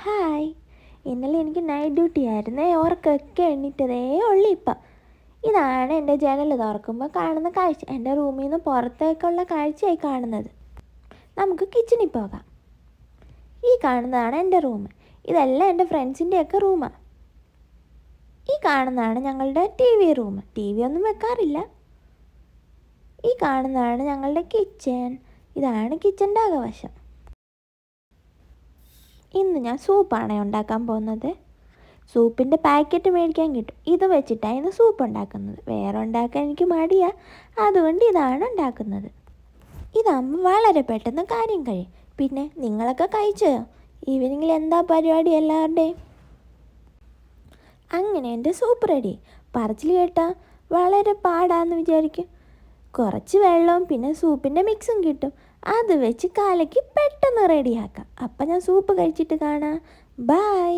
Hi. ഇന്നലെ എനിക്ക് night duty ആയിരുന്നേ. ഓർക്കൊക്കെ എണ്ണീറ്റതേ ഉള്ളൂ ഇപ്പം. ഇതാണ് എൻ്റെ ജനൽ തുറക്കുമ്പോൾ കാണുന്ന കാഴ്ച. എൻ്റെ റൂമിൽ നിന്ന് പുറത്തേക്കുള്ള കാഴ്ചയായി കാണുന്നത്. നമുക്ക് കിച്ചണിൽ പോകാം. ഈ കാണുന്നതാണ് എൻ്റെ റൂം. ഇതെല്ലാം എൻ്റെ ഫ്രണ്ട്സിൻ്റെയൊക്കെ റൂമാണ്. ഈ കാണുന്നതാണ് ഞങ്ങളുടെ റൂം. ഒന്നും വെക്കാറില്ല. ഈ കാണുന്നതാണ് ഞങ്ങളുടെ കിച്ചൺ. ഇതാണ് കിച്ചൻ്റെ അകവശം. ഇന്ന് ഞാൻ സൂപ്പാണ് ഉണ്ടാക്കാൻ പോകുന്നത്. സൂപ്പിൻ്റെ പാക്കറ്റ് മേടിക്കാൻ കിട്ടും. ഇത് വെച്ചിട്ടാണ് ഇന്ന് സൂപ്പ് ഉണ്ടാക്കുന്നത്. വേറെ ഉണ്ടാക്കാൻ എനിക്ക് മടിയാണ്, അതുകൊണ്ട് ഇതാണ് ഉണ്ടാക്കുന്നത്. ഇതാകുമ്പോൾ വളരെ പെട്ടെന്ന് കാര്യം കഴിയും. പിന്നെ നിങ്ങളൊക്കെ കഴിച്ചോ? ഈവനിങ്ങിൽ എന്താ പരിപാടി എല്ലാവരുടെയും? അങ്ങനെ എൻ്റെ സൂപ്പ് റെഡി. പറച്ചിൽ കേട്ടാൽ വളരെ പാടാന്ന് വിചാരിക്കും. കുറച്ച് വെള്ളവും പിന്നെ സൂപ്പിൻ്റെ മിക്സും കിട്ടും. അത് വെച്ച് കാലയ്ക്ക് പെട്ടെന്ന് റെഡിയാക്കാം. അപ്പം ഞാൻ സൂപ്പ് കഴിച്ചിട്ട് കാണാം. ബൈ.